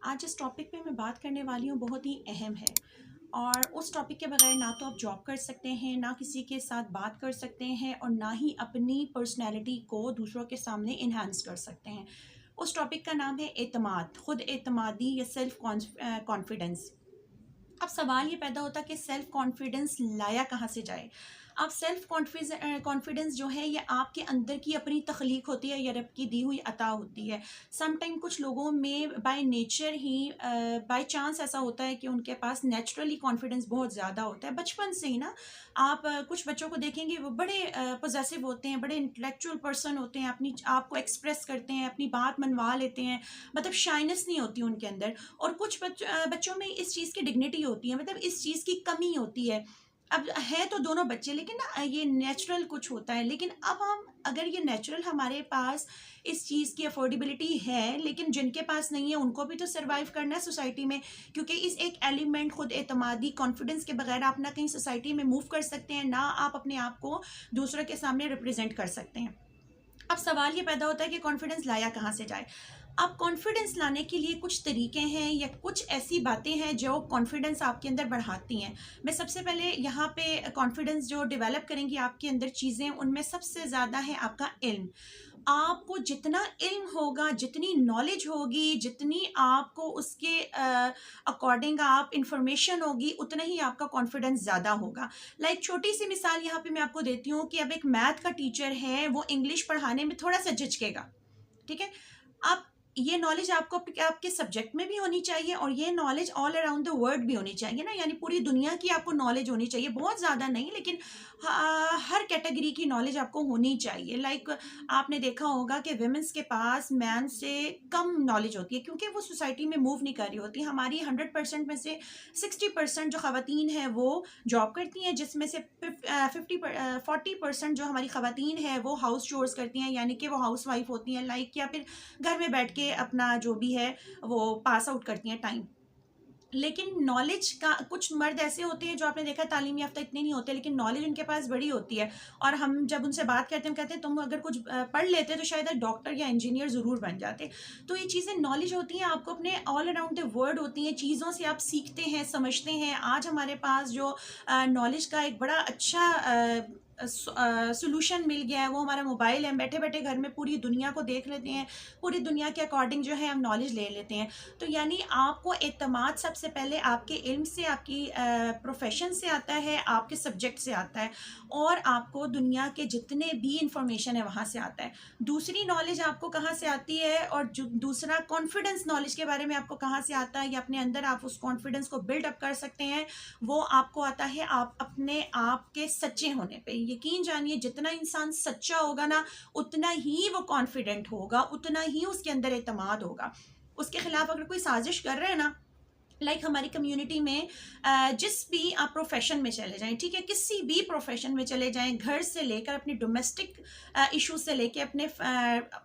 आज जिस टॉपिक पे मैं बात करने वाली हूँ बहुत ही अहम है और उस टॉपिक के बगैर ना तो आप जॉब कर सकते हैं, ना किसी के साथ बात कर सकते हैं और ना ही अपनी पर्सनैलिटी को दूसरों के सामने इन्हांस कर सकते हैं। उस टॉपिक का नाम है एतमाद, खुद एतमादी या सेल्फ कॉन्फिडेंस। अब सवाल ये पैदा होता है कि सेल्फ कॉन्फिडेंस लाया कहाँ से जाए। आप सेल्फ कॉन्फिडेंस जो है ये आपके अंदर की अपनी तख्लीक होती है या रब की दी हुई अता होती है। सम टाइम कुछ लोगों में by nature he by chance ऐसा होता है कि उनके पास नेचुरली कॉन्फिडेंस बहुत ज़्यादा होता है बचपन से ही ना। आप कुछ बच्चों को देखेंगे वो बड़े पोजेसिव होते हैं, बड़े इंटेलेक्चुअल पर्सन होते हैं, अपनी आप को एक्सप्रेस करते हैं, अपनी बात मनवा लेते हैं, मतलब शाइनेस नहीं होती उनके अंदर। और कुछ बच्चों में इस चीज़ की डिग्निटी होती है, मतलब इस चीज़ की कमी होती है। अब है तो दोनों बच्चे, लेकिन ना ये नेचुरल कुछ होता है। लेकिन अब हम अगर ये नेचुरल हमारे पास इस चीज़ की अफोर्डेबिलिटी है, लेकिन जिनके पास नहीं है उनको भी तो सर्वाइव करना है सोसाइटी में। क्योंकि इस एक एलिमेंट खुद एतमादी कॉन्फिडेंस के बगैर आप ना कहीं सोसाइटी में मूव कर सकते हैं, ना आप अपने आप को दूसरों के सामने रिप्रेजेंट कर सकते हैं। अब सवाल ये पैदा होता है कि कॉन्फिडेंस लाया कहाँ से जाए। अब कॉन्फिडेंस लाने के लिए कुछ तरीके हैं या कुछ ऐसी बातें हैं जो कॉन्फिडेंस आपके अंदर बढ़ाती हैं। मैं सबसे पहले यहाँ पे कॉन्फिडेंस जो डेवलप करेंगी आपके अंदर चीज़ें, उनमें सबसे ज़्यादा है आपका इल्म। आपको जितना इल्म होगा, जितनी नॉलेज होगी, जितनी आपको उसके अकॉर्डिंग आप इंफॉर्मेशन होगी, उतना ही आपका कॉन्फिडेंस ज़्यादा होगा। लाइक छोटी सी मिसाल यहाँ पे मैं आपको देती हूँ कि अब एक मैथ का टीचर है, वो इंग्लिश पढ़ाने में थोड़ा सा झिझकेगा, ठीक है। अब ये नॉलेज आपको आपके सब्जेक्ट में भी होनी चाहिए और ये knowledge all around the world भी होनी चाहिए ना, यानी पूरी दुनिया की आपको नॉलेज होनी चाहिए। बहुत ज़्यादा नहीं, लेकिन हर कैटेगरी की नॉलेज आपको होनी चाहिए। लाइक आपने देखा होगा कि विमेंस के पास मैन से कम नॉलेज होती है, क्योंकि वो सोसाइटी में मूव नहीं कर रही होती। हमारी 100% में से 60% जो खवातीन हैं वो जॉब करती हैं, जिसमें से 40% जो हमारी खवातीन हैं वो हाउस चोर्स करती हैं, यानी कि वो हाउस वाइफ होती हैं, लाइक, या फिर घर में बैठ के अपना जो भी है वो पास आउट करती हैं टाइम। लेकिन नॉलेज का कुछ मर्द ऐसे होते हैं जो आपने देखा तालीम याफ्ता इतने नहीं होते, लेकिन नॉलेज उनके पास बड़ी होती है। और हम जब उनसे बात करते हैं, हम कहते हैं तुम अगर कुछ पढ़ लेते तो शायद डॉक्टर या इंजीनियर ज़रूर बन जाते। तो ये चीज़ें नॉलेज होती हैं, आपको अपने ऑल अराउंड द वर्ल्ड होती हैं, चीज़ों से आप सीखते हैं, समझते हैं। आज हमारे पास जो नॉलेज का एक बड़ा अच्छा सोल्यूशन मिल गया है, वो हमारा मोबाइल है। बैठे बैठे घर में पूरी दुनिया को देख लेते हैं, पूरी दुनिया के अकॉर्डिंग जो है हम नॉलेज ले लेते हैं। तो यानी आपको एतमाद सबसे पहले आपके इल्म से, आपकी प्रोफेशन से आता है, आपके सब्जेक्ट से आता है, और आपको दुनिया के जितने भी इंफॉर्मेशन है वहाँ से आता है। दूसरी नॉलेज आपको कहाँ से आती है, और जो दूसरा कॉन्फिडेंस नॉलेज के बारे में आपको कहाँ से आता है, या अपने अंदर आप उस कॉन्फिडेंस को बिल्डअप कर सकते हैं, वो आपको आता है आप अपने आप के सच्चे होने पे। यकीन जानिए, जितना इंसान सच्चा होगा ना, उतना ही वो कॉन्फिडेंट होगा, उतना ही उसके अंदर एतमाद होगा। उसके खिलाफ अगर कोई साजिश कर रहे हैं ना, लाइक हमारी कम्युनिटी में जिस भी आप प्रोफेशन में चले जाएं, ठीक है, किसी भी प्रोफेशन में चले जाएं, घर से लेकर अपने डोमेस्टिक इशू से लेकर अपने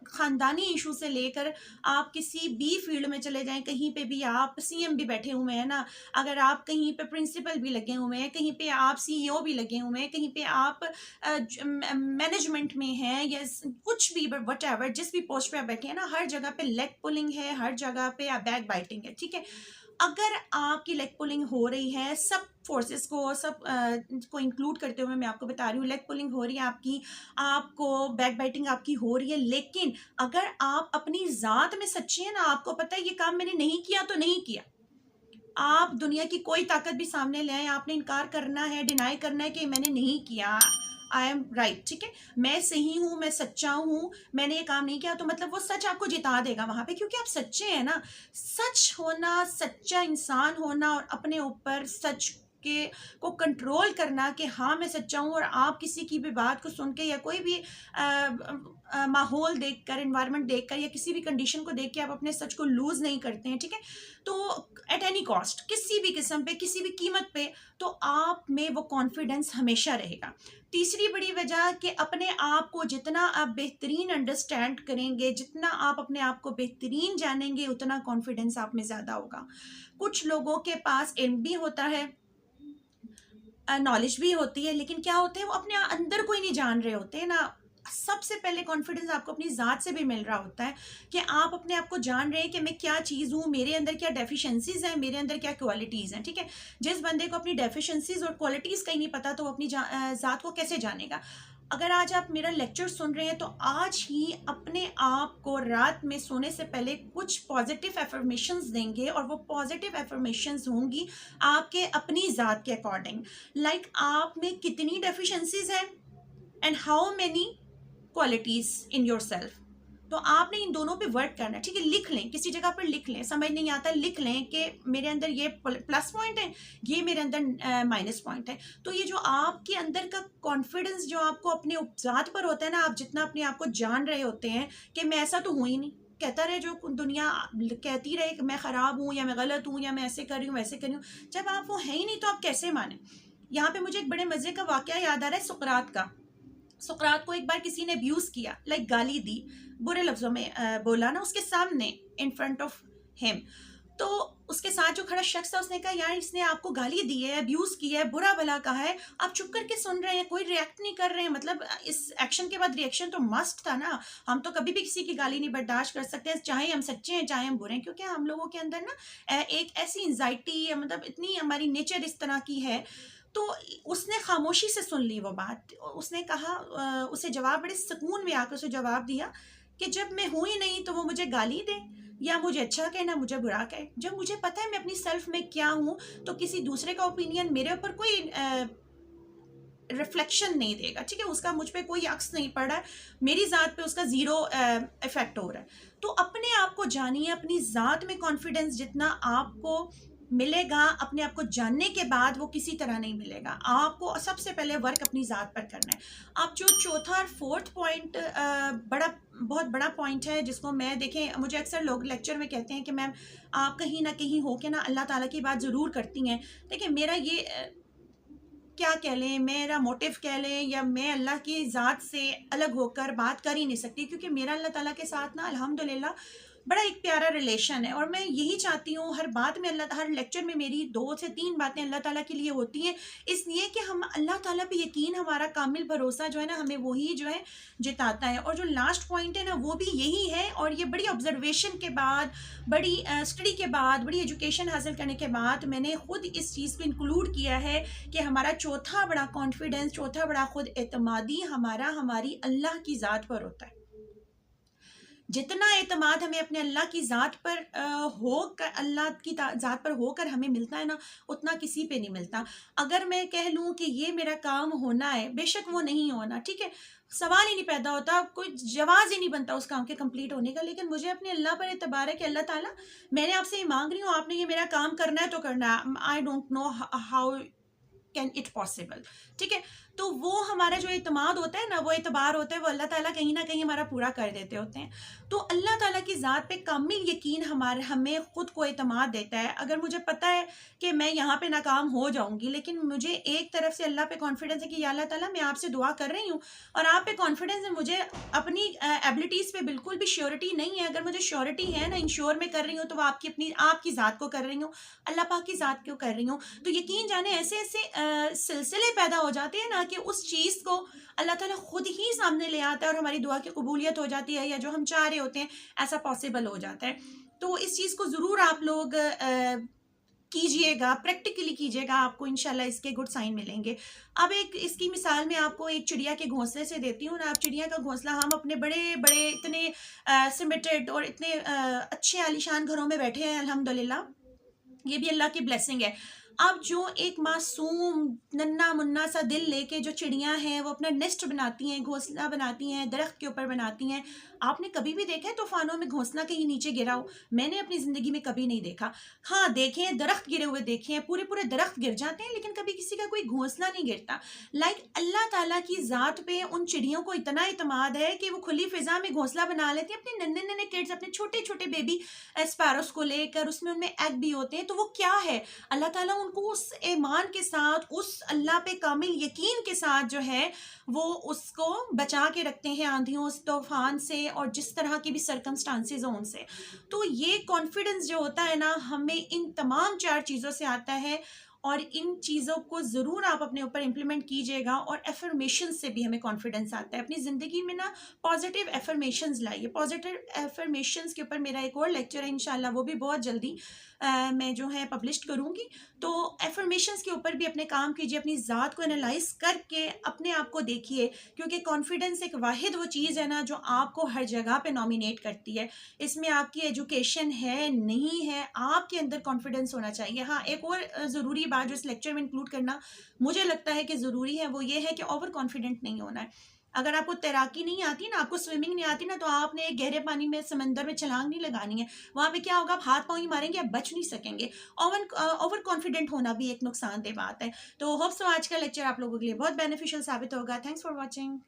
ख़ानदानी इशू से लेकर आप किसी भी फील्ड में चले जाएं, कहीं पे भी आप सीएम भी बैठे हुए हैं ना, अगर आप कहीं पे प्रिंसिपल भी लगे हुए हैं, कहीं पे आप सीईओ भी लगे हुए हैं, कहीं पे आप मैनेजमेंट में हैं, या कुछ भी वट एवर, जिस भी पोस्ट पे आप बैठे हैं ना, हर जगह पे लेग पुलिंग है, हर जगह पे बैक बाइटिंग है, ठीक है। अगर आपकी लेग पुलिंग हो रही है, सब फोर्सेस को, सब को इंक्लूड करते हुए मैं आपको बता रही हूँ, लेग पुलिंग हो रही है आपकी, आपको बैक बाइटिंग आपकी हो रही है, लेकिन अगर आप अपनी ज़ात में सच्चे हैं ना, आपको पता है ये काम मैंने नहीं किया तो नहीं किया, आप दुनिया की कोई ताकत भी सामने ले आए, आपने इनकार करना है, डिनाई करना है कि मैंने नहीं किया, आई एम राइट, ठीक है, मैं सही हूँ, मैं सच्चा हूँ, मैंने ये काम नहीं किया, तो मतलब वो सच आपको जिता देगा वहां पे, क्योंकि आप सच्चे हैं ना। सच होना, सच्चा इंसान होना, और अपने ऊपर सच के को कंट्रोल करना कि हाँ मैं सच्चा हूँ, और आप किसी की भी बात को सुन के या कोई भी माहौल देखकर, इन्वायरमेंट देखकर, या किसी भी कंडीशन को देख के आप अपने सच को लूज नहीं करते हैं, ठीक है। तो एट एनी कॉस्ट, किसी भी किस्म पे, किसी भी कीमत पे, तो आप में वो कॉन्फिडेंस हमेशा रहेगा। तीसरी बड़ी वजह कि अपने आप को जितना आप बेहतरीन अंडरस्टैंड करेंगे, जितना आप अपने आप को बेहतरीन जानेंगे, उतना कॉन्फिडेंस आप में ज़्यादा होगा। कुछ लोगों के पास इल्म भी होता है, नॉलेज भी होती है, लेकिन क्या होते हैं, वो अपने अंदर को ही नहीं जान रहे होते हैं ना, सबसे पहले कॉन्फिडेंस आपको अपनी ज़ात से भी मिल रहा होता है कि आप अपने आप को जान रहे हैं कि मैं क्या चीज़ हूँ, मेरे अंदर क्या डेफिशिएंसीज हैं, मेरे अंदर क्या क्वालिटीज़ हैं, ठीक है। जिस बंदे को अपनी डेफिशिएंसीज और क्वालिटीज़ का ही नहीं पता तो वो अपनी ज़ात को कैसे जानेगा। अगर आज आप मेरा लेक्चर सुन रहे हैं तो आज ही अपने आप को रात में सोने से पहले कुछ पॉजिटिव एफर्मेशंस देंगे, और वो पॉजिटिव एफर्मेशंस होंगी आपके अपनी ज़ात के अकॉर्डिंग। लाइक आप में कितनी डेफिशिएंसीज हैं and how many qualities in your self. तो आपने इन दोनों पे वर्क करना है, ठीक है। लिख लें, किसी जगह पर लिख लें, समझ नहीं आता लिख लें कि मेरे अंदर ये प्लस पॉइंट है, ये मेरे अंदर माइनस पॉइंट है। तो ये जो आपके अंदर का कॉन्फिडेंस जो आपको अपने उपजात पर होता है ना, आप जितना अपने आप को जान रहे होते हैं कि मैं ऐसा तो हूँ ही नहीं, कहता रहे जो दुनिया कहती रहे कि मैं ख़राब हूँ या मैं गलत हूँ या मैं ऐसे कर रही हूँ वैसे कर रही हूँ, जब आप वो है ही नहीं तो आप कैसे माने। यहाँ पे मुझे एक बड़े मज़े का वाकया याद आ रहा है सुकरात का। सुकरात को एक बार किसी ने अब्यूज किया, लाइक गाली दी, बुरे लफ्जों में बोला ना उसके सामने, इन फ्रंट ऑफ हिम। तो उसके साथ जो खड़ा शख्स था उसने कहा यार इसने आपको गाली दी है, अब्यूज किया है, बुरा भला कहा है, आप चुप करके सुन रहे हैं, कोई रिएक्ट नहीं कर रहे हैं। मतलब इस एक्शन के बाद रिएक्शन तो मस्ट था ना। हम तो कभी भी किसी की गाली नहीं बर्दाश्त कर सकते, चाहे हम सच्चे हैं चाहे हम बुरे हैं, क्योंकि हम लोगों के अंदर ना एक ऐसी एंजाइटी, मतलब इतनी हमारी नेचर इस तरह की है। तो उसने खामोशी से सुन ली वो बात। उसने कहा उसे जवाब, बड़े सुकून में आकर उसे जवाब दिया कि जब मैं हूं ही नहीं तो वो मुझे गाली दे या मुझे अच्छा कहे ना मुझे बुरा कहे। जब मुझे पता है मैं अपनी सेल्फ में क्या हूं तो किसी दूसरे का ओपिनियन मेरे ऊपर कोई रिफ्लेक्शन नहीं देगा, ठीक है। उसका मुझ पे कोई अक्स नहीं पड़ रहा है, मेरी ज़ात पे उसका ज़ीरो इफेक्ट हो रहा है। तो अपने आप को जानिए, अपनी ज़ात में कॉन्फिडेंस जितना आपको मिलेगा अपने आप को जानने के बाद वो किसी तरह नहीं मिलेगा। आपको सबसे पहले वर्क अपनी ज़ात पर करना है। आप जो चौथा और फोर्थ पॉइंट बहुत बड़ा पॉइंट है जिसको मैं, देखें मुझे अक्सर लोग लेक्चर में कहते हैं कि मैम आप कहीं ना कहीं हो के ना अल्लाह ताला की बात ज़रूर करती हैं। देखिए मेरा ये क्या कह लें, मेरा मोटिव कह लें, या मैं अल्लाह की ज़ात से अलग होकर बात कर ही नहीं सकती, क्योंकि मेरा अल्लाह ताला के साथ ना अल्हम्दुलिल्लाह बड़ा एक प्यारा रिलेशन है। और मैं यही चाहती हूँ हर बात में हर लेक्चर में मेरी 2 से 3 बातें अल्लाह ताला के लिए होती हैं, इसलिए कि हम अल्लाह ताला पे यकीन, हमारा कामिल भरोसा जो है ना हमें वही जो है जिताता है। और जो लास्ट पॉइंट है ना वो भी यही है, और ये बड़ी ऑब्जर्वेशन के बाद, बड़ी स्टडी के बाद, बड़ी एजुकेशन हासिल करने के बाद मैंने खुद इस चीज़ को इंक्लूड किया है कि हमारा चौथा बड़ा कॉन्फिडेंस, चौथा बड़ा खुद एतमादी हमारा हमारी अल्लाह की ज़ात पर होता है। जितना एतमाद हमें अपने अल्लाह की ज़ात पर होकर, अल्लाह की ज़ात पर होकर हमें मिलता है ना, उतना किसी पे नहीं मिलता। अगर मैं कह लूँ कि ये मेरा काम होना है, बेशक वो नहीं होना, ठीक है, सवाल ही नहीं पैदा होता, कोई जवाब ही नहीं बनता उस काम के कंप्लीट होने का। लेकिन मुझे अपने अल्लाह पर एतबार है कि अल्लाह ताला मैंने आपसे ये मांग रही हूँ, आपने ये मेरा काम करना है तो करना है। I don't know how can it possible, ठीक है। तो वो हमारा जो एतमाद होता है ना, वो एतबार होता है, वो अल्लाह ताला कहीं ना कहीं हमारा पूरा कर देते होते हैं। तो अल्लाह ताला की ज़ात पे कामिल यकीन हमारे हमें खुद को एतमाद देता है। अगर मुझे पता है कि मैं यहाँ पे नाकाम हो जाऊंगी, लेकिन मुझे एक तरफ से अल्लाह पे कॉन्फिडेंस है कि या अल्लाह ताला मैं आपसे दुआ कर रही हूँ और आप पे कॉन्फिडेंस है, मुझे अपनी एबिलिटीज़ पे बिल्कुल भी श्योरिटी नहीं है। अगर मुझे श्योरिटी है ना, इंश्योर में कर रही हूँ, तो वो आपकी अपनी आपकी ज़ात को कर रही हूँ, अल्लाह पाक की ज़ात को कर रही हूँ। तो यकीन जाने ऐसे ऐसे सिलसिले पैदा हो जाते हैं ना कि उस चीज़ को अल्लाह ताला खुद ही सामने ले आता है और हमारी दुआ की कबूलियत हो जाती है, या जो हम चाह रहे होते हैं ऐसा पॉसिबल हो जाता है। तो इस चीज़ को ज़रूर आप लोग कीजिएगा, प्रैक्टिकली कीजिएगा, आपको इंशाल्लाह इसके गुड साइन मिलेंगे। अब एक इसकी मिसाल मैं आपको एक चिड़िया के घोंसले से देती हूँ ना। आप चिड़िया का घोंसला, हम अपने बड़े बड़े इतने सिमेटेड और इतने अच्छे आलीशान घरों में बैठे हैं अल्हम्दुलिल्लाह, ये भी अल्लाह की ब्लेसिंग है। अब जो एक मासूम नन्ना मुन्ना सा दिल लेके जो चिड़ियां हैं वो अपना नेस्ट बनाती हैं, घोंसला बनाती हैं, दरख्त के ऊपर बनाती हैं। आपने कभी भी देखा है तूफानों में घोंसला कहीं नीचे गिरा हो? मैंने अपनी ज़िंदगी में कभी नहीं देखा। हाँ देखे हैं, दरख्त गिरे हुए देखे हैं, पूरे पूरे दरख्त गिर जाते हैं, लेकिन कभी किसी का कोई घोंसला नहीं गिरता। लाइक अल्लाह ताला की ज़ात पे उन चिड़ियों को इतना इतमाद है कि वो खुली फिजा में घोंसला बना लेती हैं अपने नन्हे नन्हे किड्स, अपने छोटे छोटे बेबी स्पैरोस को लेकर, उसमें उनमें एग भी होते हैं। तो वो क्या है, अल्लाह ताला उनको उस ईमान के साथ, उस अल्लाह पे कामिल यकीन के साथ जो है वो उसको बचा के रखते हैं आंधियों तूफान से और जिस तरह की भी सर्कमस्टांसेस हो उनसे। तो ये कॉन्फिडेंस जो होता है ना, हमें इन तमाम 4 चीज़ों से आता है। और इन चीज़ों को ज़रूर आप अपने ऊपर इम्प्लीमेंट कीजिएगा। और एफर्मेशन से भी हमें कॉन्फिडेंस आता है। अपनी ज़िंदगी में ना पॉजिटिव एफर्मेशंस लाइए। पॉजिटिव एफर्मेशंस के ऊपर मेरा एक और लेक्चर है इंशाल्लाह, वो भी बहुत जल्दी मैं जो है पब्लिश करूँगी। तो एफर्मेशंस के ऊपर भी अपने काम कीजिए, अपनी ज़ात को एनालाइज करके अपने आप को देखिए, क्योंकि कॉन्फिडेंस एक वाहिद वो चीज़ है ना जो आपको हर जगह पे नॉमिनेट करती है। इसमें आपकी एजुकेशन है नहीं है, आपके अंदर कॉन्फिडेंस होना चाहिए। हाँ, एक और ज़रूरी बात जो इस लेक्चर में इंक्लूड करना मुझे लगता है कि ज़रूरी है, वो ये है कि ओवर कॉन्फिडेंट नहीं होना है। अगर आपको तैराकी नहीं आती ना, आपको स्विमिंग नहीं आती ना, तो आपने एक गहरे पानी में समंदर में छलांग नहीं लगानी है। वहाँ पे क्या होगा, आप हाथ पाँव ही मारेंगे, आप बच नहीं सकेंगे। ओवर कॉन्फिडेंट होना भी एक नुकसानदेह बात है। तो होप्स तो आज का लेक्चर आप लोगों के लिए बहुत बेनिफिशियल साबित होगा। Thanks for watching.